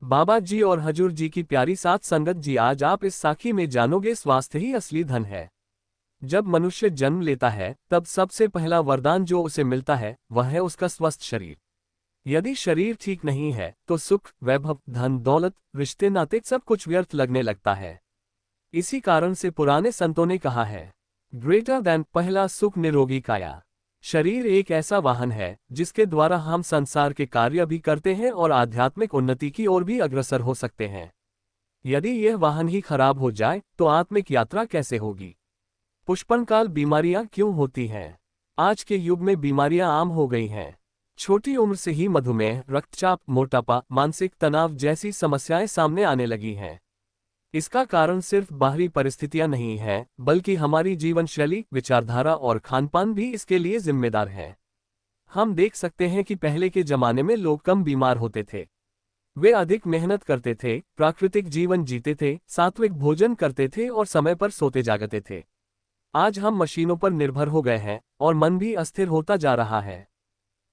बाबा जी और हजूर जी की प्यारी साथ संगत जी, आज आप इस साखी में जानोगे स्वास्थ्य ही असली धन है। जब मनुष्य जन्म लेता है तब सबसे पहला वरदान जो उसे मिलता है वह है उसका स्वस्थ शरीर। यदि शरीर ठीक नहीं है तो सुख, वैभव, धन दौलत, रिश्ते नाते सब कुछ व्यर्थ लगने लगता है। इसी कारण से पुराने संतों ने कहा है, ग्रेटर देन पहला सुख निरोगी काया। शरीर एक ऐसा वाहन है जिसके द्वारा हम संसार के कार्य भी करते हैं और आध्यात्मिक उन्नति की ओर भी अग्रसर हो सकते हैं। यदि यह वाहन ही खराब हो जाए तो आत्मिक यात्रा कैसे होगी। पुष्पनकाल बीमारियां क्यों होती हैं? आज के युग में बीमारियां आम हो गई हैं। छोटी उम्र से ही मधुमेह, रक्तचाप, मोटापा, मानसिक तनाव जैसी समस्याएं सामने आने लगी हैं। इसका कारण सिर्फ बाहरी परिस्थितियां नहीं हैं, बल्कि हमारी जीवन शैली, विचारधारा और खानपान भी इसके लिए जिम्मेदार हैं। हम देख सकते हैं कि पहले के जमाने में लोग कम बीमार होते थे। वे अधिक मेहनत करते थे, प्राकृतिक जीवन जीते थे, सात्विक भोजन करते थे और समय पर सोते जागते थे। आज हम मशीनों पर निर्भर हो गए हैं और मन भी अस्थिर होता जा रहा है।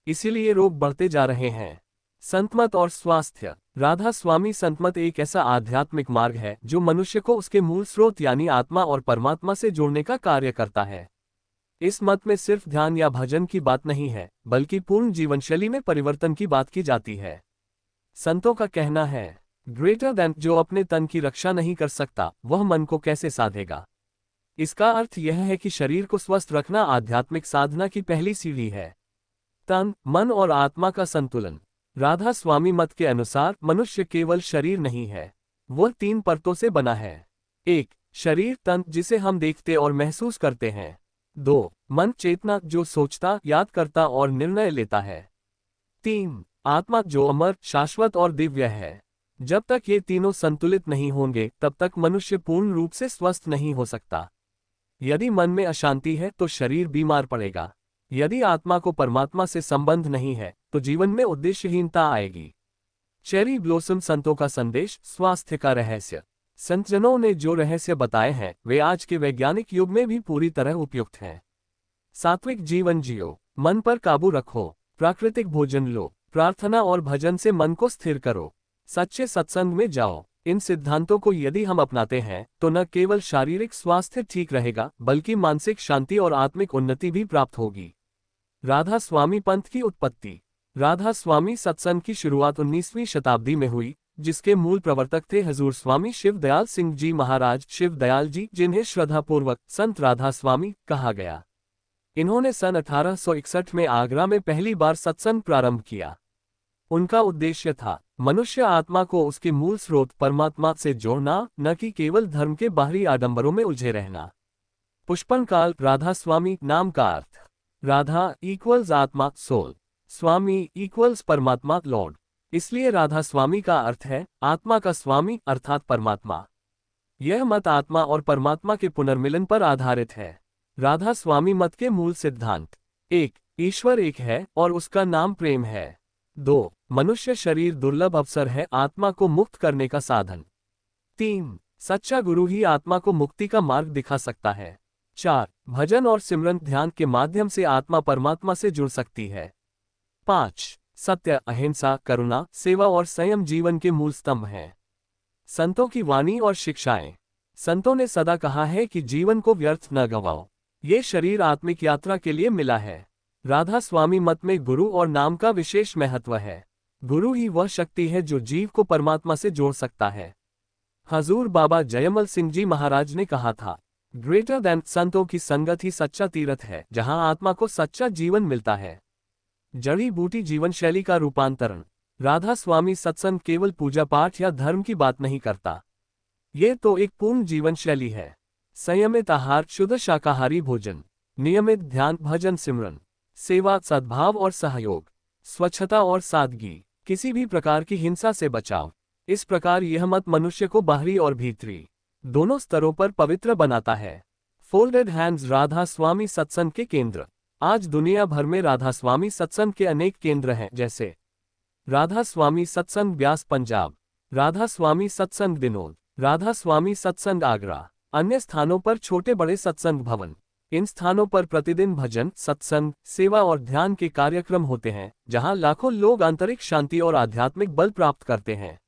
इसीलिए रोग बढ़ते जा रहे हैं। संतमत और स्वास्थ्य। राधा स्वामी संतमत एक ऐसा आध्यात्मिक मार्ग है जो मनुष्य को उसके मूल स्रोत यानी आत्मा और परमात्मा से जोड़ने का कार्य करता है। इस मत में सिर्फ ध्यान या भजन की बात नहीं है, बल्कि पूर्ण जीवनशैली में परिवर्तन की बात की जाती है। संतों का कहना है, ग्रेटर देन जो अपने तन की रक्षा नहीं कर सकता वह मन को कैसे साधेगा। इसका अर्थ यह है कि शरीर को स्वस्थ रखना आध्यात्मिक साधना की पहली सीढ़ी है। तन, मन और आत्मा का संतुलन। राधा स्वामी मत के अनुसार मनुष्य केवल शरीर नहीं है, वह 3 परतों से बना है। 1. शरीर तन जिसे हम देखते और महसूस करते हैं। 2. मन चेतना जो सोचता, याद करता और निर्णय लेता है। 3. आत्मा जो अमर, शाश्वत और दिव्य है। जब तक ये तीनों संतुलित नहीं होंगे तब तक मनुष्य पूर्ण रूप से स्वस्थ नहीं हो सकता। यदि मन में अशांति है तो शरीर बीमार पड़ेगा। यदि आत्मा को परमात्मा से संबंध नहीं है तो जीवन में उद्देश्यहीनता आएगी। चेरी ब्लॉसम संतों का संदेश, स्वास्थ्य का रहस्य। संतजनों ने जो रहस्य बताए हैं वे आज के वैज्ञानिक युग में भी पूरी तरह उपयुक्त हैं। सात्विक जीवन जियो, मन पर काबू रखो, प्राकृतिक भोजन लो, प्रार्थना और भजन से मन को स्थिर करो, सच्चे सत्संग में जाओ। इन सिद्धांतों को यदि हम अपनाते हैं तो न केवल शारीरिक स्वास्थ्य ठीक रहेगा बल्कि मानसिक शांति और आत्मिक उन्नति भी प्राप्त होगी। राधा स्वामी पंथ की उत्पत्ति। राधा स्वामी सत्संग की शुरुआत 19वीं शताब्दी में हुई, जिसके मूल प्रवर्तक थे हजूर स्वामी शिव दयाल सिंह जी महाराज, शिव दयाल जी, जिन्हें श्रद्धापूर्वक संत राधा स्वामी कहा गया। इन्होंने सन 1861 में आगरा में पहली बार सत्संग प्रारंभ किया। उनका उद्देश्य था मनुष्य आत्मा को उसके मूल स्रोत परमात्मा से जोड़ना, न कि केवल धर्म के बाहरी आडंबरों में उलझे रहना। पुष्पनकाल। राधा स्वामी नाम का अर्थ। राधा इक्वल्स आत्मा, सोल। स्वामी इक्वल्स परमात्मा, लॉर्ड। इसलिए राधा स्वामी का अर्थ है आत्मा का स्वामी अर्थात परमात्मा। यह मत आत्मा और परमात्मा के पुनर्मिलन पर आधारित है। राधा स्वामी मत के मूल सिद्धांत। 1. ईश्वर एक है और उसका नाम प्रेम है। 2. मनुष्य शरीर दुर्लभ अवसर है, आत्मा को मुक्त करने का साधन। 3. सच्चा गुरु ही आत्मा को मुक्ति का मार्ग दिखा सकता है। 4. भजन और सिमरन ध्यान के माध्यम से आत्मा परमात्मा से जुड़ सकती है। 5. सत्य, अहिंसा, करुणा, सेवा और संयम जीवन के मूल स्तंभ हैं। संतों की वाणी और शिक्षाएं। संतों ने सदा कहा है कि जीवन को व्यर्थ न गंवाओ। ये शरीर आत्मिक यात्रा के लिए मिला है। राधा स्वामी मत में गुरु और नाम का विशेष महत्व है। गुरु ही वह शक्ति है जो जीव को परमात्मा से जोड़ सकता है। हजूर बाबा जयमल सिंह जी महाराज ने कहा था, ग्रेटर देन संतों की संगत ही सच्चा तीर्थ है जहां आत्मा को सच्चा जीवन मिलता है। जड़ी बूटी जीवन शैली का रूपांतरण। राधा स्वामी सत्संग केवल पूजा पाठ या धर्म की बात नहीं करता। ये तो एक पूर्ण जीवन शैली है। संयमित आहार, शुद्ध शाकाहारी भोजन, नियमित ध्यान, भजन, सिमरन, सेवा, सद्भाव और सहयोग, स्वच्छता और सादगी, किसी भी प्रकार की हिंसा से बचाव। इस प्रकार यह मत मनुष्य को बाहरी और भीतरी दोनों स्तरों पर पवित्र बनाता है। Folded hands. राधा स्वामी सत्संग के केंद्र। आज दुनिया भर में राधा स्वामी सत्संग के अनेक केंद्र हैं, जैसे राधा स्वामी सत्संग ब्यास पंजाब, राधा स्वामी सत्संग दिनोद, राधा स्वामी सत्संग आगरा। अन्य स्थानों पर छोटे बड़े सत्संग भवन। इन स्थानों पर प्रतिदिन भजन, सत्संग, सेवा और ध्यान के कार्यक्रम होते हैं, जहां लाखों लोग आंतरिक शांति और आध्यात्मिक बल प्राप्त करते हैं।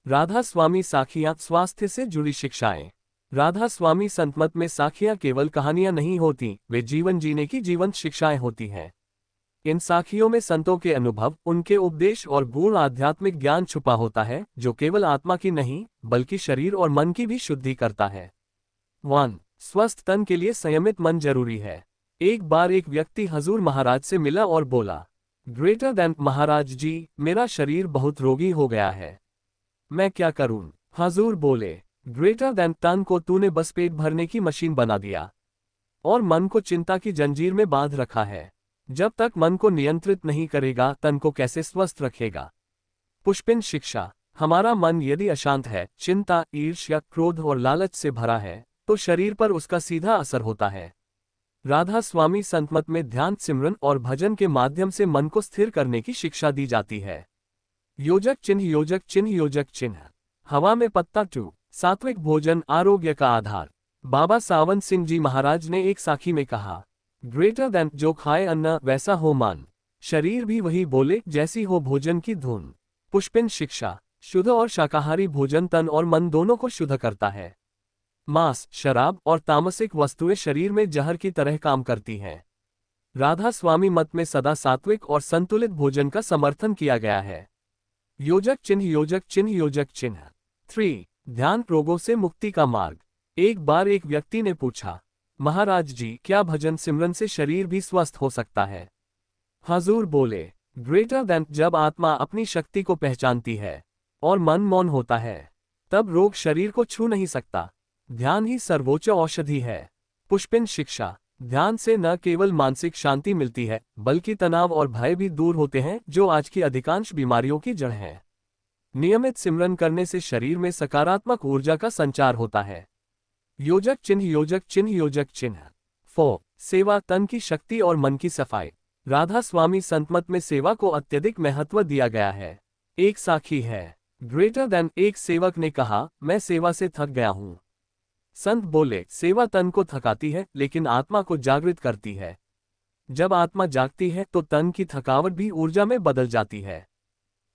राधा स्वामी साखियां, स्वास्थ्य से जुड़ी शिक्षाएं। राधा स्वामी संतमत में साखियां केवल कहानियां नहीं होती, वे जीवन जीने की जीवंत शिक्षाएं होती हैं। इन साखियों में संतों के अनुभव, उनके उपदेश और गूढ़ आध्यात्मिक ज्ञान छुपा होता है, जो केवल आत्मा की नहीं बल्कि शरीर और मन की भी शुद्धि करता है। 1. स्वस्थ तन के लिए संयमित मन जरूरी है। एक बार एक व्यक्ति हजूर महाराज से मिला और बोला, ग्रेटर देन महाराज जी, मेरा शरीर बहुत रोगी हो गया है, मैं क्या करूं? हजूर बोले, ग्रेटर देन तन को तूने बस पेट भरने की मशीन बना दिया और मन को चिंता की जंजीर में बांध रखा है। जब तक मन को नियंत्रित नहीं करेगा, तन को कैसे स्वस्थ रखेगा? पुष्पिन शिक्षा। हमारा मन यदि अशांत है, चिंता, ईर्ष्या, क्रोध और लालच से भरा है, तो शरीर पर उसका सीधा असर होता है। राधा स्वामी संतमत में ध्यान, सिमरन और भजन के माध्यम से मन को स्थिर करने की शिक्षा दी जाती है। योजक चिन्ह, योजक चिन्ह, योजक चिन्ह। हवा में पत्ता 2। सात्विक भोजन आरोग्य का आधार। बाबा सावन सिंह जी महाराज ने एक साखी में कहा, ग्रेटर देन जो खाए अन्न वैसा हो मन, शरीर भी वही बोले जैसी हो भोजन की धुन। पुष्पिन शिक्षा। शुद्ध और शाकाहारी भोजन तन और मन दोनों को शुद्ध करता है। मांस, शराब और तामसिक वस्तुएं शरीर में जहर की तरह काम करती हैं। राधा स्वामी मत में सदा सात्विक और संतुलित भोजन का समर्थन किया गया है। योजक चिन्ह, योजक चिन्ह, योजक चिन्ह। 3. ध्यान, रोगों से मुक्ति का मार्ग। एक बार एक व्यक्ति ने पूछा, महाराज जी, क्या भजन सिमरन से शरीर भी स्वस्थ हो सकता है? हजूर बोले, ग्रेटर देन जब आत्मा अपनी शक्ति को पहचानती है और मन मौन होता है, तब रोग शरीर को छू नहीं सकता। ध्यान ही सर्वोच्च औषधि है। पुष्पिन शिक्षा। ध्यान से न केवल मानसिक शांति मिलती है, बल्कि तनाव और भय भी दूर होते हैं, जो आज की अधिकांश बीमारियों की जड़ है। नियमित सिमरन करने से शरीर में सकारात्मक ऊर्जा का संचार होता है। योजक चिन्ह, योजक चिन्ह, योजक चिन्ह। 4. सेवा, तन की शक्ति और मन की सफाई। राधा स्वामी संतमत में सेवा को अत्यधिक महत्व दिया गया है। एक साखी है, ग्रेटर देन एक सेवक ने कहा, मैं सेवा से थक गया हूं। संत बोले, सेवा तन को थकाती है, लेकिन आत्मा को जागृत करती है। जब आत्मा जागती है तो तन की थकावट भी ऊर्जा में बदल जाती है।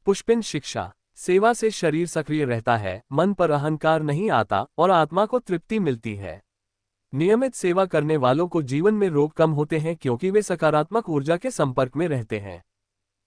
पुष्पिन शिक्षा। सेवा से शरीर सक्रिय रहता है, मन पर अहंकार नहीं आता और आत्मा को तृप्ति मिलती है। नियमित सेवा करने वालों को जीवन में रोग कम होते हैं, क्योंकि वे सकारात्मक ऊर्जा के संपर्क में रहते हैं।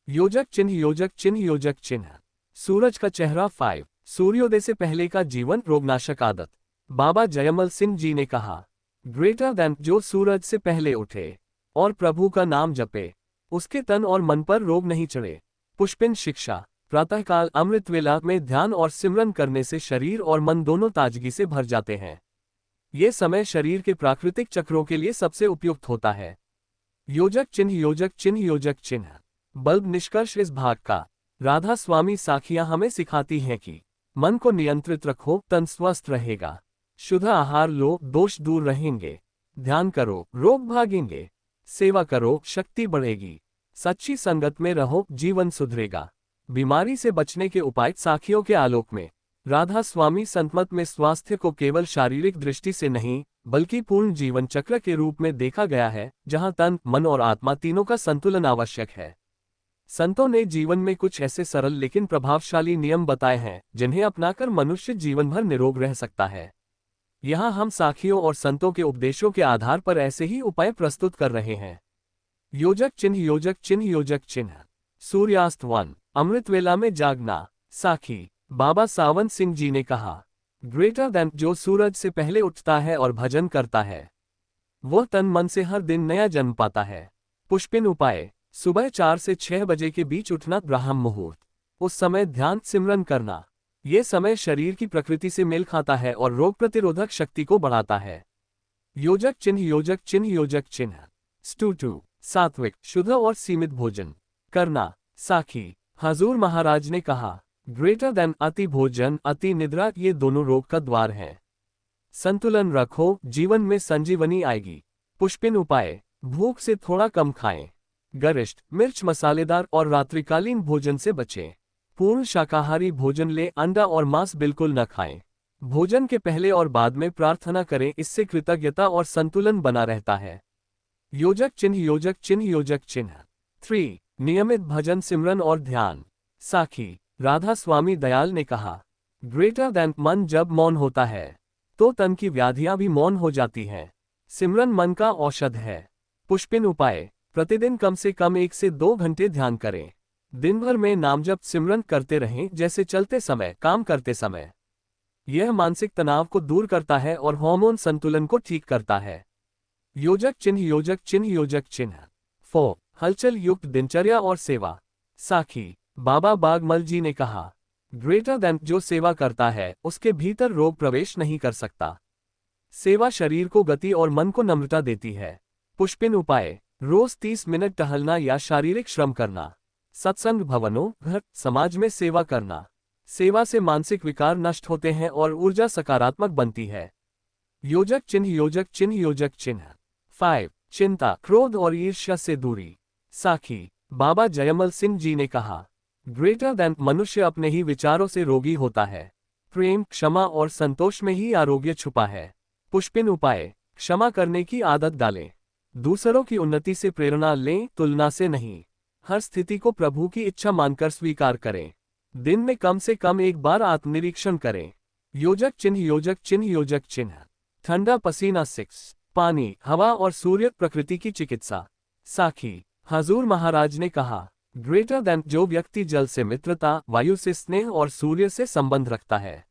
योजक चिन्ह, योजक चिन्ह, योजक चिन्ह। सूरज का चेहरा 5. सूर्योदय से पहले का जीवन, रोगनाशक आदत। बाबा जयमल सिंह जी ने कहा, ग्रेटर देन जो सूरज से पहले उठे और प्रभु का नाम जपे, उसके तन और मन पर रोग नहीं चढ़े। पुष्पिन शिक्षा। प्रातःकाल अमृत वेला में ध्यान और सिमरन करने से शरीर और मन दोनों ताजगी से भर जाते हैं। ये समय शरीर के प्राकृतिक चक्रों के लिए सबसे उपयुक्त होता है। योजक चिन्ह, योजक चिन्ह, योजक चिन्ह। बल्ब निष्कर्ष इस भाग का। राधा स्वामी साखियां हमें सिखाती हैं कि मन को नियंत्रित रखो, तन स्वस्थ रहेगा। शुद्ध आहार लो, दोष दूर रहेंगे। ध्यान करो, रोग भागेंगे। सेवा करो, शक्ति बढ़ेगी। सच्ची संगत में रहो, जीवन सुधरेगा। बीमारी से बचने के उपाय साखियों के आलोक में। राधा स्वामी संतमत में स्वास्थ्य को केवल शारीरिक दृष्टि से नहीं, बल्कि पूर्ण जीवन चक्र के रूप में देखा गया है, जहां तन, मन और आत्मा तीनों का संतुलन आवश्यक है। संतों ने जीवन में कुछ ऐसे सरल लेकिन प्रभावशाली नियम बताए हैं, जिन्हें अपनाकर मनुष्य जीवन भर निरोग रह सकता है। यहाँ हम साखियों और संतों के उपदेशों के आधार पर ऐसे ही उपाय प्रस्तुत कर रहे हैं। योजक चिन्ह, योजक चिन्ह, योजक चिन्ह। सूर्यास्त 1. अमृत वेला में जागना। साखी। बाबा सावन सिंह जी ने कहा, ग्रेटर देन जो सूरज से पहले उठता है और भजन करता है, वह तन मन से हर दिन नया जन्म पाता है। पुष्पिन उपाय। सुबह 4 से 6 बजे के बीच उठना, ब्राह्म मुहूर्त। उस समय ध्यान, सिमरन करना। ये समय शरीर की प्रकृति से मेल खाता है और रोग प्रतिरोधक शक्ति को बढ़ाता है। योजक चिन्ह, योजक चिन्ह, योजक चिन्ह। स्टू 2. सात्विक, शुद्ध और सीमित भोजन करना। साखी। हजूर महाराज ने कहा, ग्रेटर देन अति भोजन, अति निद्रा, ये दोनों रोग का द्वार हैं। संतुलन रखो, जीवन में संजीवनी आएगी। पुष्पिन उपाय। भूख से थोड़ा कम खाएं। गरिष्ठ, मिर्च मसालेदार और रात्रिकालीन भोजन से बचें। पूर्ण शाकाहारी भोजन ले, अंडा और मांस बिल्कुल न खाएं। भोजन के पहले और बाद में प्रार्थना करें, इससे कृतज्ञता और संतुलन बना रहता है। योजक चिन्ह, योजक चिन्ह, योजक चिन्ह। 3. नियमित भजन, सिमरन और ध्यान। साखी। राधा स्वामी दयाल ने कहा, ग्रेटर दैन मन जब मौन होता है तो तन की व्याधियां भी मौन हो जाती हैं। सिमरन मन का औषध है। पुष्पिन उपाय। प्रतिदिन कम से कम 1 से 2 घंटे ध्यान करें। दिन भर में नाम जप सिमरन करते रहें, जैसे चलते समय, काम करते समय। यह मानसिक तनाव को दूर करता है और हार्मोन संतुलन को ठीक करता है। योजक चिन्ह योजक चिन्ह योजक चिन्ह। 4 हलचल युक्त दिनचर्या और सेवा। साखी। बाबा बागमल जी ने कहा, ग्रेटर दैन जो सेवा करता है उसके भीतर रोग प्रवेश नहीं कर सकता। सेवा शरीर को गति और मन को नम्रता देती है। पुष्पिन उपाय। रोज 30 मिनट टहलना या शारीरिक श्रम करना। सत्संग भवनों, घर, समाज में सेवा करना। सेवा से मानसिक विकार नष्ट होते हैं और ऊर्जा सकारात्मक बनती है। योजक चिन्ह योजक चिन्ह योजक चिन्ह। 5 चिंता, क्रोध और ईर्ष्या से दूरी। साखी। बाबा जयमल सिंह जी ने कहा, ग्रेटर दैन मनुष्य अपने ही विचारों से रोगी होता है। प्रेम, क्षमा और संतोष में ही आरोग्य छुपा है। पुष्पिन उपाय। क्षमा करने की आदत डालें। दूसरों की उन्नति से प्रेरणा लें, तुलना से नहीं। हर स्थिति को प्रभु की इच्छा मानकर स्वीकार करें। दिन में कम से कम 1 बार आत्मनिरीक्षण करें। योजक चिन्ह योजक चिन्ह योजक चिन्ह। ठंडा पसीना। 6 पानी, हवा और सूर्य प्रकृति की चिकित्सा। साखी। हजूर महाराज ने कहा, ग्रेटर दैन जो व्यक्ति जल से मित्रता, वायु से स्नेह और सूर्य से संबंध रखता है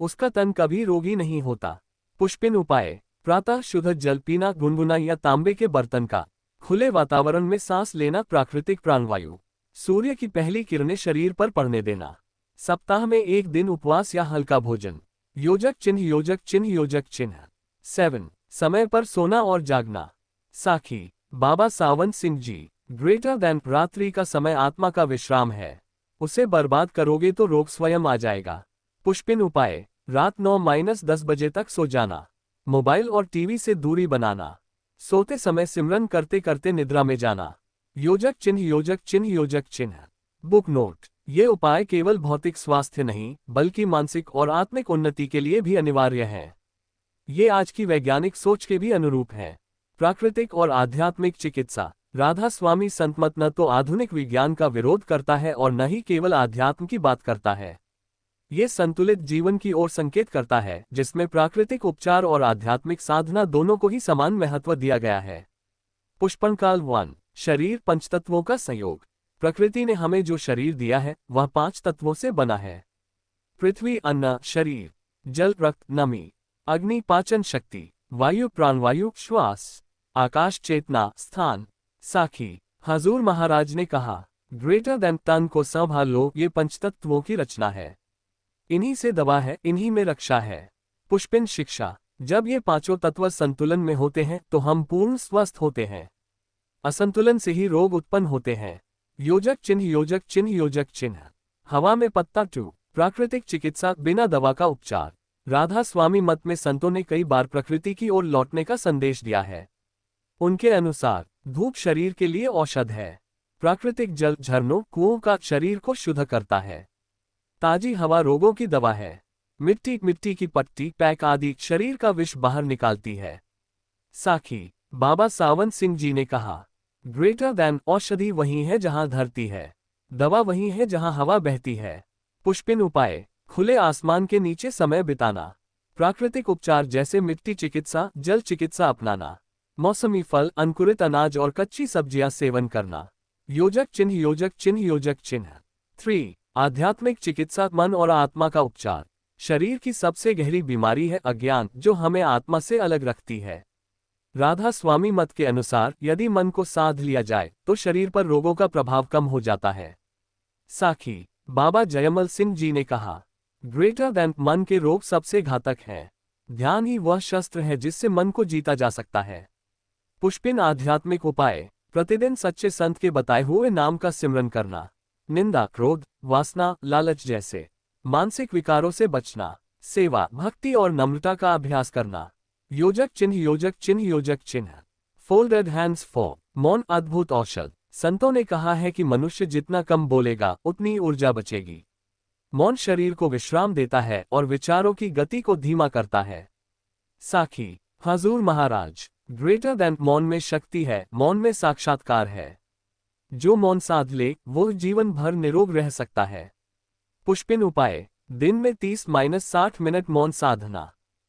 उसका तन कभी रोगी नहीं होता। पुष्पिन उपाय। प्रातः शुद्ध जल पीना, गुनगुना या तांबे के बर्तन का। खुले वातावरण में सांस लेना, प्राकृतिक प्राणवायु। सूर्य की पहली किरणें शरीर पर पड़ने देना। सप्ताह में 1 दिन उपवास या हल्का भोजन। योजक चिन्ह योजक चिन्ह योजक चिन्ह। 7 समय पर सोना और जागना। साखी। बाबा सावंत सिंह जी। ग्रेटर दैन रात्रि का समय आत्मा का विश्राम है। उसे बर्बाद करोगे तो रोग स्वयं आ जाएगा। पुष्पिन उपाय। रात 9-10 बजे तक सो जाना। मोबाइल और टीवी से दूरी बनाना। सोते समय सिमरन करते करते निद्रा में जाना। योजक चिन्ह योजक चिन्ह योजक चिन्ह। Book note. ये उपाय केवल भौतिक स्वास्थ्य नहीं बल्कि मानसिक और आत्मिक उन्नति के लिए भी अनिवार्य हैं। ये आज की वैज्ञानिक सोच के भी अनुरूप हैं। प्राकृतिक और आध्यात्मिक चिकित्सा। राधा स्वामी संत मत न तो आधुनिक विज्ञान का विरोध करता है और न ही केवल आध्यात्म की बात करता है। ये संतुलित जीवन की ओर संकेत करता है, जिसमें प्राकृतिक उपचार और आध्यात्मिक साधना दोनों को ही समान महत्व दिया गया है। पुष्पनकाल 1 शरीर पंचतत्वों का संयोग। प्रकृति ने हमें जो शरीर दिया है वह 5 तत्वों से बना है। पृथ्वी अन्न शरीर, जल रक्त नमी, अग्नि पाचन शक्ति, वायु प्राणवायु श्वास, आकाश चेतना स्थान। साखी। हजूर महाराज ने कहा, ग्रेटर दैन तन को संभालो, ये पंचतत्वों की रचना है। इन्हीं से दवा है, इन्हीं में रक्षा है। पुष्पिन शिक्षा। जब ये 5 तत्व संतुलन में होते हैं तो हम पूर्ण स्वस्थ होते हैं। असंतुलन से ही रोग उत्पन्न होते हैं। योजक चिन्ह योजक चिन्ह योजक चिन्ह। हवा में पत्ता 2 प्राकृतिक चिकित्सा, बिना दवा का उपचार। राधा स्वामी मत में संतों ने कई बार प्रकृति की ओर लौटने का संदेश दिया है। उनके अनुसार धूप शरीर के लिए औषध है। प्राकृतिक जल, झरनों, कुओं का शरीर को शुद्ध करता है। ताजी हवा रोगों की दवा है। मिट्टी की पट्टी, पैक आदि शरीर का विष बाहर निकालती है। साखी। बाबा सावंत सिंह जी ने कहा, ग्रेटर दैन औषधि वही है जहां धरती है, दवा वही है जहां हवा बहती है। पुष्पिन उपाय। खुले आसमान के नीचे समय बिताना। प्राकृतिक उपचार जैसे मिट्टी चिकित्सा, जल चिकित्सा अपनाना। मौसमी फल, अंकुरित अनाज और कच्ची सब्जियां सेवन करना। योजक चिन्ह योजक चिन्ह योजक चिन्ह। 3 आध्यात्मिक चिकित्सा, मन और आत्मा का उपचार। शरीर की सबसे गहरी बीमारी है अज्ञान, जो हमें आत्मा से अलग रखती है। राधा स्वामी मत के अनुसार यदि मन को साध लिया जाए तो शरीर पर रोगों का प्रभाव कम हो जाता है। साखी। बाबा जयमल सिंह जी ने कहा, ग्रेटर दैन मन के रोग सबसे घातक हैं। ध्यान ही वह शस्त्र है जिससे मन को जीता जा सकता है। पुष्पिन आध्यात्मिक उपाय। प्रतिदिन सच्चे संत के बताए हुए नाम का सिमरन करना। निंदा, क्रोध, वासना, लालच जैसे मानसिक विकारों से बचना। सेवा, भक्ति और नम्रता का अभ्यास करना। योजक चिन्ह योजक चिन्ह योजक चिन्ह। फोल्डेड हैंड्स 4 मौन अद्भुत औषध। संतों ने कहा है कि मनुष्य जितना कम बोलेगा उतनी ऊर्जा बचेगी। मौन शरीर को विश्राम देता है और विचारों की गति को धीमा करता है। साखी। हजूर महाराज। ग्रेटर दैन मौन में शक्ति है, मौन में साक्षात्कार है। जो मौन साध ले वो जीवन भर निरोग रह सकता है। पुष्पिन उपाय। दिन में 30-60 मिनट मौन साधना।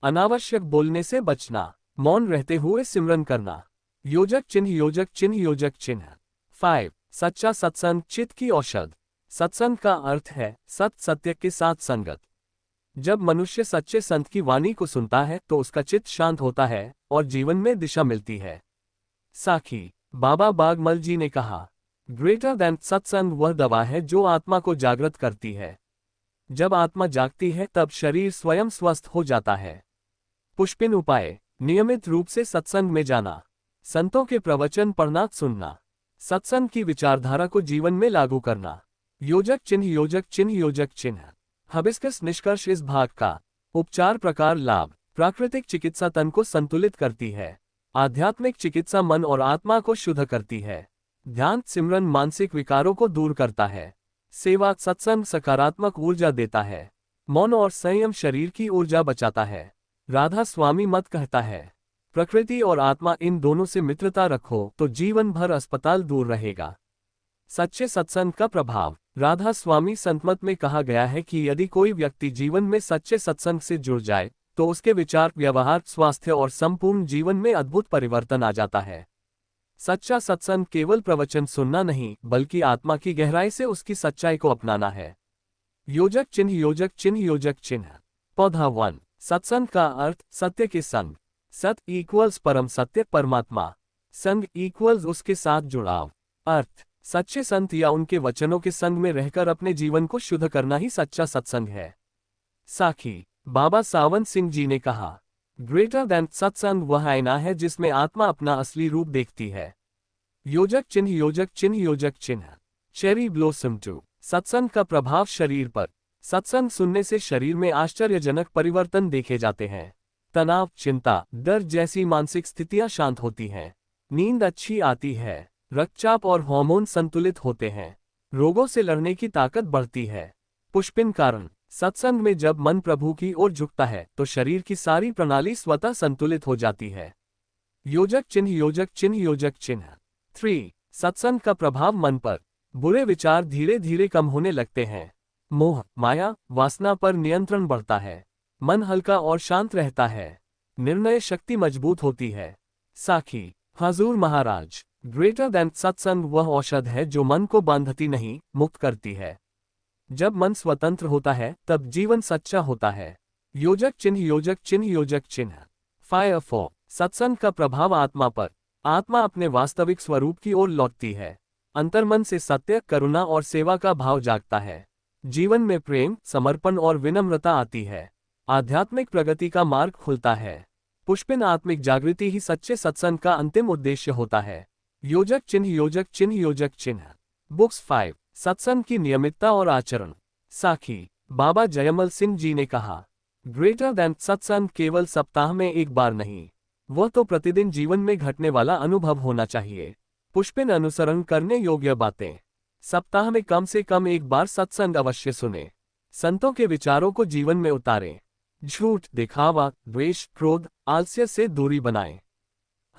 अनावश्यक बोलने से बचना। मौन रहते हुए सिमरन करना। योजक चिन्ह योजक चिन्ह योजक चिन्ह। 5. सच्चा सत्संग चित्त की औषध। सत्संग का अर्थ है सत्य के साथ संगत। जब मनुष्य सच्चे संत की वाणी को सुनता है तो उसका चित्त शांत होता है और जीवन में दिशा मिलती है। साखी बाबा बागमल जी ने कहा, ग्रेटर देन सत्संग वह दवा है जो आत्मा को जागृत करती है। जब आत्मा जागती है तब शरीर स्वयं स्वस्थ हो जाता है। पुष्पिन उपाय। नियमित रूप से सत्संग में जाना। संतों के प्रवचन पढ़ना सुनना। सत्संग की विचारधारा को जीवन में लागू करना। योजक चिन्ह योजक चिन्ह योजक चिन्ह। हिबिस्कस निष्कर्ष इस भाग का। उपचार प्रकार लाभ। प्राकृतिक चिकित्सा तन को संतुलित करती है। आध्यात्मिक चिकित्सा मन और आत्मा को शुद्ध करती है। ध्यान सिमरन मानसिक विकारों को दूर करता है। सेवा सत्संग सकारात्मक ऊर्जा देता है। मौन और संयम शरीर की ऊर्जा बचाता है। राधा स्वामी मत कहता है, प्रकृति और आत्मा इन दोनों से मित्रता रखो तो जीवन भर अस्पताल दूर रहेगा। सच्चे सत्संग का प्रभाव। राधा स्वामी संतमत में कहा गया है कि यदि कोई व्यक्ति जीवन में सच्चे सत्संग से जुड़ जाए तो उसके विचार, व्यवहार, स्वास्थ्य और संपूर्ण जीवन में अद्भुत परिवर्तन आ जाता है। सच्चा सत्संग केवल प्रवचन सुनना नहीं बल्कि आत्मा की गहराई से उसकी सच्चाई को अपनाना है। योजक चिन्ह योजक चिन्ह योजक चिन्ह। पौधा 1। सत्संग का अर्थ सत्य के संग। सत इक्वल्स परम सत्य परमात्मा। संग इक्वल्स उसके साथ जुड़ाव। अर्थ सच्चे संत या उनके वचनों के संग में रहकर अपने जीवन को शुद्ध करना ही सच्चा सत्संग है। साखी बाबा सावंत सिंह जी ने कहा, ग्रेटर देन सत्संग वह आईना है जिसमें आत्मा अपना असली रूप देखती है। योजक चिन्ह योजक चिन्ह योजक चिन्ह। Cherry blossom 2। सत्संग का प्रभाव शरीर पर। सत्संग सुनने से शरीर में आश्चर्यजनक परिवर्तन देखे जाते हैं। तनाव, चिंता, डर जैसी मानसिक स्थितियां शांत होती हैं। नींद अच्छी आती है। रक्तचाप और हार्मोन संतुलित होते हैं। रोगों से लड़ने की ताकत बढ़ती है। पुष्पिन कारण। सत्संग में जब मन प्रभु की ओर झुकता है तो शरीर की सारी प्रणाली स्वतः संतुलित हो जाती है। योजक चिन्ह योजक चिन्ह योजक चिन्ह। 3. सत्संग का प्रभाव मन पर। बुरे विचार धीरे धीरे कम होने लगते हैं। मोह, माया, वासना पर नियंत्रण बढ़ता है। मन हल्का और शांत रहता है। निर्णय शक्ति मजबूत होती है। साखी हजूर महाराज, ग्रेटर देन सत्संग वह औषध है जो मन को बांधती नहीं, मुक्त करती है। जब मन स्वतंत्र होता है तब जीवन सच्चा होता है। योजक चिन्ह योजक चिन्ह योजक चिन्ह। फायर 4। सत्संग का प्रभाव आत्मा पर। आत्मा अपने वास्तविक स्वरूप की ओर लौटती है। अंतर्मन से सत्य, करुणा और सेवा का भाव जागता है। जीवन में प्रेम, समर्पण और विनम्रता आती है। आध्यात्मिक प्रगति का मार्ग खुलता है। पुष्पिन आत्मिक जागृति ही सच्चे सत्संग का अंतिम उद्देश्य होता है। योजक चिन्ह योजक चिन्ह योजक चिन्ह। बुक्स 5। सत्संग की नियमितता और आचरण। साखी बाबा जयमल सिंह जी ने कहा, ग्रेटर देन सत्संग केवल सप्ताह में एक बार नहीं, वह तो प्रतिदिन जीवन में घटने वाला अनुभव होना चाहिए। पुष्पिन अनुसरण करने योग्य बातें। सप्ताह में कम से कम एक बार सत्संग अवश्य सुने। संतों के विचारों को जीवन में उतारें। झूठ, दिखावा, द्वेष, क्रोध, आलस्य से दूरी बनाएं।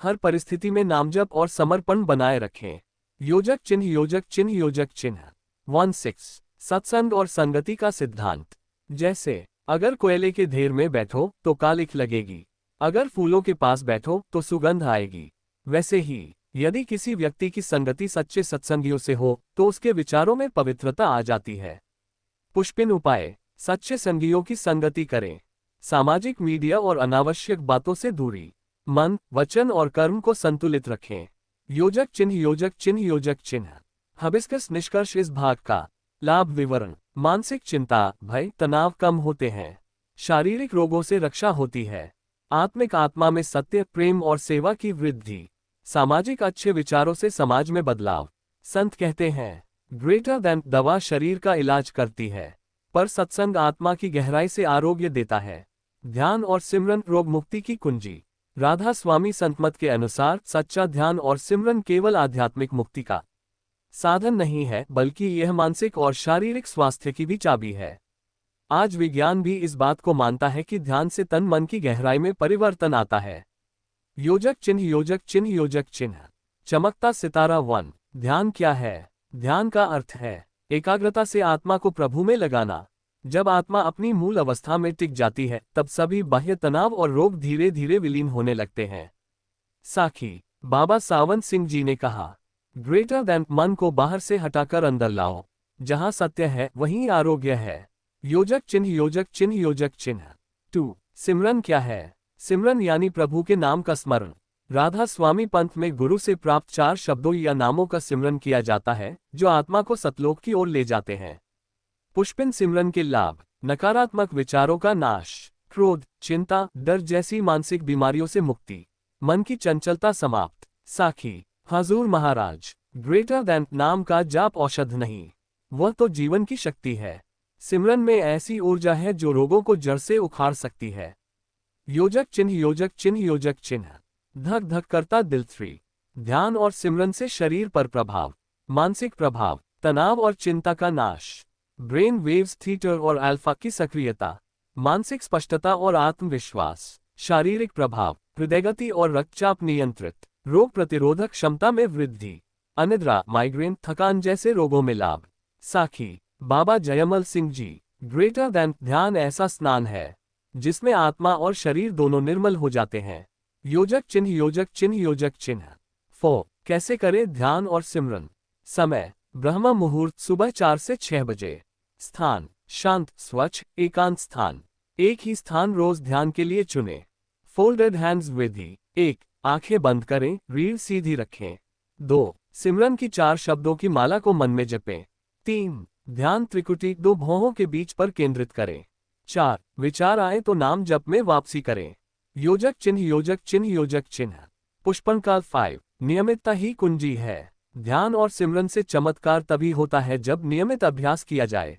हर परिस्थिति में नामजप और समर्पण बनाए रखें। योजक चिन्ह योजक चिन्ह योजक चिन्ह। 16। सत्संग और संगति का सिद्धांत। जैसे अगर कोयले के ढेर में बैठो तो कालिख लगेगी, अगर फूलों के पास बैठो तो सुगंध आएगी, वैसे ही यदि किसी व्यक्ति की संगति सच्चे सत्संगियों से हो तो उसके विचारों में पवित्रता आ जाती है। पुष्पिन उपाय। सच्चे संगियों की संगति करें। सामाजिक मीडिया और अनावश्यक बातों से दूरी। मन, वचन और कर्म को संतुलित रखें। योजक चिन्ह योजक चिन्ह योजक चिन्ह। हिबिस्कस निष्कर्ष इस भाग का। लाभ विवरण। मानसिक चिंता, भय, तनाव कम होते हैं। शारीरिक रोगों से रक्षा होती है। आत्मिक आत्मा में सत्य, प्रेम और सेवा की वृद्धि। सामाजिक अच्छे विचारों से समाज में बदलाव। संत कहते हैं, ग्रेटर देन दवा शरीर का इलाज करती है, पर सत्संग आत्मा की गहराई से आरोग्य देता है। ध्यान और सिमरन रोग मुक्ति की कुंजी। राधा स्वामी संतमत के अनुसार सच्चा ध्यान और सिमरन केवल आध्यात्मिक मुक्ति का साधन नहीं है बल्कि यह मानसिक और शारीरिक स्वास्थ्य की भी चाबी है। आज विज्ञान भी इस बात को मानता है कि ध्यान से तन मन की गहराई में परिवर्तन आता है। योजक चिन्ह योजक चिन्ह योजक चिन्ह। चमकता सितारा 1। ध्यान क्या है? ध्यान का अर्थ है एकाग्रता से आत्मा को प्रभु में लगाना। जब आत्मा अपनी मूल अवस्था में टिक जाती है तब सभी बाह्य तनाव और रोग धीरे धीरे विलीन होने लगते हैं। साखी बाबा सावन सिंह जी ने कहा, ग्रेटर देन मन को बाहर से हटाकर अंदर लाओ। जहां सत्य है वहीं आरोग्य है। योजक चिन्ह योजक चिन्ह योजक चिन्ह। 2. सिमरन क्या है? सिमरन यानी प्रभु के नाम का स्मरण। राधा स्वामी पंथ में गुरु से प्राप्त 4 शब्दों या नामों का सिमरन किया जाता है जो आत्मा को सतलोक की ओर ले जाते हैं। पुष्पिन सिमरन के लाभ: नकारात्मक विचारों का नाश, क्रोध, चिंता, डर जैसी मानसिक बीमारियों से मुक्ति, मन की चंचलता समाप्त। साखी हजूर महाराज, ग्रेटर देन नाम का जाप औषध नहीं, वह तो जीवन की शक्ति है। सिमरन में ऐसी ऊर्जा है जो रोगों को जड़ से उखाड़ सकती है। योजक चिन्ह योजक चिन्ह योजक चिन्ह। धक धक करता दिल। 3. ध्यान और सिमरन से शरीर पर प्रभाव: मानसिक प्रभाव, तनाव और चिंता का नाश, ब्रेन वेव्स थीटर और अल्फा की सक्रियता, मानसिक स्पष्टता और आत्मविश्वास। शारीरिक प्रभाव: हृदयगति और रक्तचाप नियंत्रित, रोग प्रतिरोधक क्षमता में वृद्धि, अनिद्रा, माइग्रेन, थकान जैसे रोगों में लाभ। साखी बाबा जयमल सिंह जी, ग्रेटर देन ध्यान ऐसा स्नान है जिसमें आत्मा और शरीर दोनों निर्मल हो जाते हैं। योजक चिन्ह योजक चिन्ह योजक चिन्ह। 4. कैसे करें ध्यान और सिमरन? समय: ब्रह्म मुहूर्त सुबह 4 से 6 बजे। स्थान: शांत, स्वच्छ, एकांत स्थान। एक ही स्थान रोज ध्यान के लिए चुनें। फोल्डेड हैंड्स विधि: 1. आंखें बंद करें, रीढ़ सीधी रखें। 2. सिमरन की 4 शब्दों की माला को मन में जपें। 3. ध्यान त्रिकुटी 2 भौहों के बीच पर केंद्रित करें। 4. विचार आए तो नाम जप में वापसी करें। योजक चिन्ह योजक चिन्ह योजक चिन्ह। पुष्पन काल 5. नियमितता ही कुंजी है। ध्यान और सिमरन से चमत्कार तभी होता है जब नियमित अभ्यास किया जाए।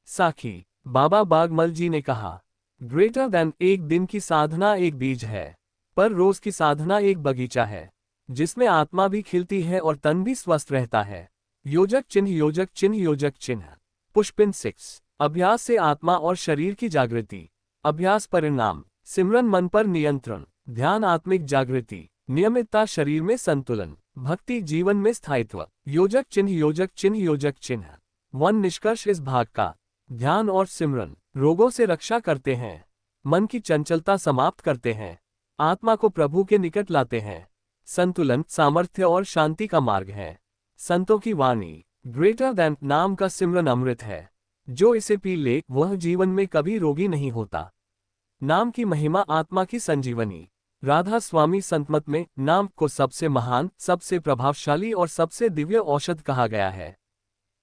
साखी बाबा बागमल जी ने कहा, ग्रेटर देन एक दिन की साधना एक बीज है, पर रोज की साधना एक बगीचा है जिसमें आत्मा भी खिलती है और तन भी स्वस्थ रहता है। योजक चिन्ह योजक चिन्ह योजक चिन्ह। पुष्पिन 6. अभ्यास से आत्मा और शरीर की जागृति। अभ्यास परिणाम: सिमरन मन पर नियंत्रण, ध्यान आत्मिक जागृति, नियमितता शरीर में संतुलन, भक्ति जीवन में स्थायित्व। योजक चिन्ह योजक चिन्ह योजक चिन्ह। 1. निष्कर्ष इस भाग का: ध्यान और सिमरन रोगों से रक्षा करते हैं, मन की चंचलता समाप्त करते हैं, आत्मा को प्रभु के निकट लाते हैं, संतुलन, सामर्थ्य और शांति का मार्ग है। संतों की वाणी: ग्रेटर देन नाम का सिमरन अमृत है, जो इसे पी ले वह जीवन में कभी रोगी नहीं होता। नाम की महिमा आत्मा की संजीवनी। राधा स्वामी संतमत में नाम को सबसे महान, सबसे प्रभावशाली और सबसे दिव्य औषध कहा गया है।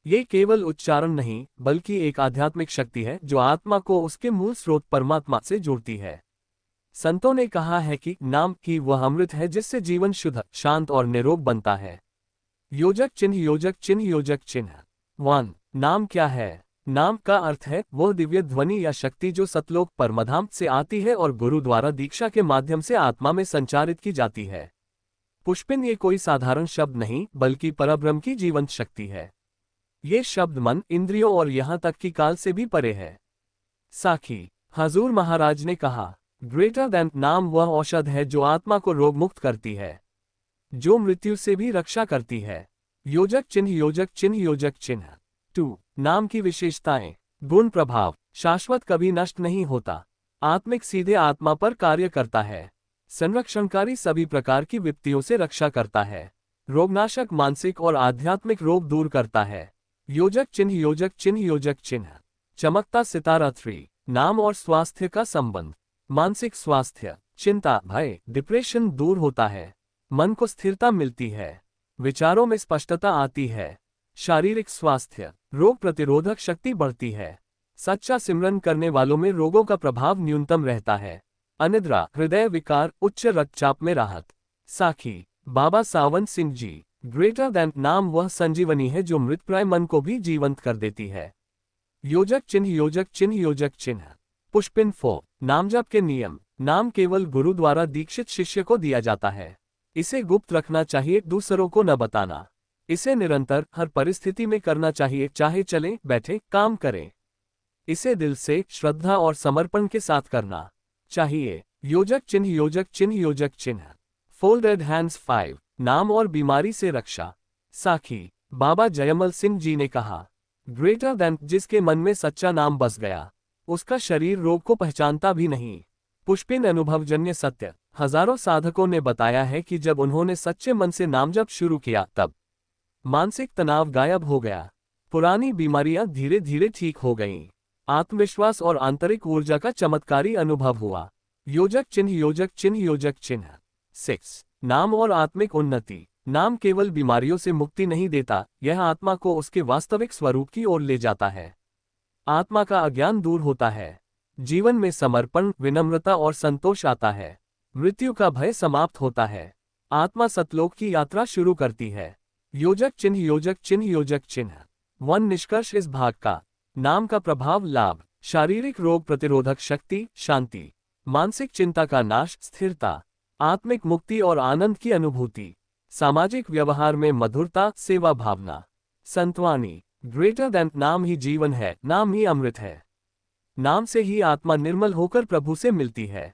ये केवल उच्चारण नहीं बल्कि एक आध्यात्मिक शक्ति है जो आत्मा को उसके मूल स्रोत परमात्मा से जोड़ती है। संतों ने कहा है कि नाम ही वह अमृत है जिससे जीवन शुद्ध, शांत और निरोग बनता है। योजक चिन्ह योजक चिन्ह योजक चिन्ह। 1. नाम क्या है? नाम का अर्थ है वह दिव्य ध्वनि या शक्ति जो सतलोक परमधाम से आती है और गुरु द्वारा दीक्षा के माध्यम से आत्मा में संचारित की जाती है। पुष्पिन ये कोई साधारण शब्द नहीं बल्कि परब्रह्म की जीवंत शक्ति है। ये शब्द मन, इंद्रियों और यहाँ तक कि काल से भी परे है। साखी हजूर महाराज ने कहा, ग्रेटर देन नाम वह औषध है जो आत्मा को रोग मुक्त करती है, जो मृत्यु से भी रक्षा करती है। योजक चिन्ह योजक चिन्ह योजक चिन्ह। 2. नाम की विशेषताएं। गुण प्रभाव: शाश्वत, कभी नष्ट नहीं होता, आत्मिक, सीधे आत्मा पर कार्य करता है, संरक्षणकारी, सभी प्रकार की विपत्तियों से रक्षा करता है, रोगनाशक, मानसिक और आध्यात्मिक रोग दूर करता है। योजक चिन्ह योजक चिन्ह योजक चिन्ह। चमकता सितारा 3. नाम और स्वास्थ्य का संबंध। मानसिक स्वास्थ्य: चिंता, भय, डिप्रेशन दूर होता है, मन को स्थिरता मिलती है, विचारों में स्पष्टता आती है। शारीरिक स्वास्थ्य: रोग प्रतिरोधक शक्ति बढ़ती है, सच्चा सिमरन करने वालों में रोगों का प्रभाव न्यूनतम रहता है। अनिद्रा, हृदय विकार, उच्च रक्तचाप में राहत। साखी बाबा सावन सिंह जी, ग्रेटर देन नाम वह संजीवनी है जो मृतप्राय मन को भी जीवंत कर देती है। योजक चिन्ह योजक चिन्ह योजक चिन्ह। पुष्पिन 4. नामजप के नियम। नाम केवल गुरु द्वारा दीक्षित शिष्य को दिया जाता है, इसे गुप्त रखना चाहिए, दूसरों को न बताना। इसे निरंतर हर परिस्थिति में करना चाहिए, चाहे चलें, बैठे, काम करें। इसे दिल से, श्रद्धा और समर्पण के साथ करना चाहिए। योजक चिन्ह योजक चिन्ह योजक चिन्ह। Folded hands 5. नाम और बीमारी से रक्षा। साखी बाबा जयमल सिंह जी ने कहा, ग्रेटर देन, जिसके मन में सच्चा नाम बस गया, उसका शरीर रोग को पहचानता भी नहीं। पुष्पिन अनुभवजन्य सत्य। हजारों साधकों ने बताया है कि जब उन्होंने सच्चे मन से नाम जप शुरू किया तब मानसिक तनाव गायब हो गया, पुरानी बीमारियां धीरे धीरे ठीक हो गईं, आत्मविश्वास और आंतरिक ऊर्जा का चमत्कारी अनुभव हुआ। योजक चिन्ह, योजक चिन्ह, योजक चिन्ह 6। नाम और आत्मिक उन्नति। नाम केवल बीमारियों से मुक्ति नहीं देता, यह आत्मा को उसके वास्तविक स्वरूप की ओर ले जाता है। आत्मा का अज्ञान दूर होता है, जीवन में समर्पण, विनम्रता और संतोष आता है, मृत्यु का भय समाप्त होता है, आत्मा सतलोक की यात्रा शुरू करती है। योजक चिन्ह, योजक चिन्ह, योजक चिन्ह 1। निष्कर्ष इस भाग का। नाम का प्रभाव, लाभ, शारीरिक रोग प्रतिरोधक शक्ति, शांति, मानसिक चिंता का नाश, स्थिरता, आत्मिक मुक्ति और आनंद की अनुभूति, सामाजिक व्यवहार में मधुरता, सेवा भावना, संतवानी। ग्रेटर देन, नाम ही जीवन है, नाम ही अमृत है। नाम से ही आत्मा निर्मल होकर प्रभु से मिलती है।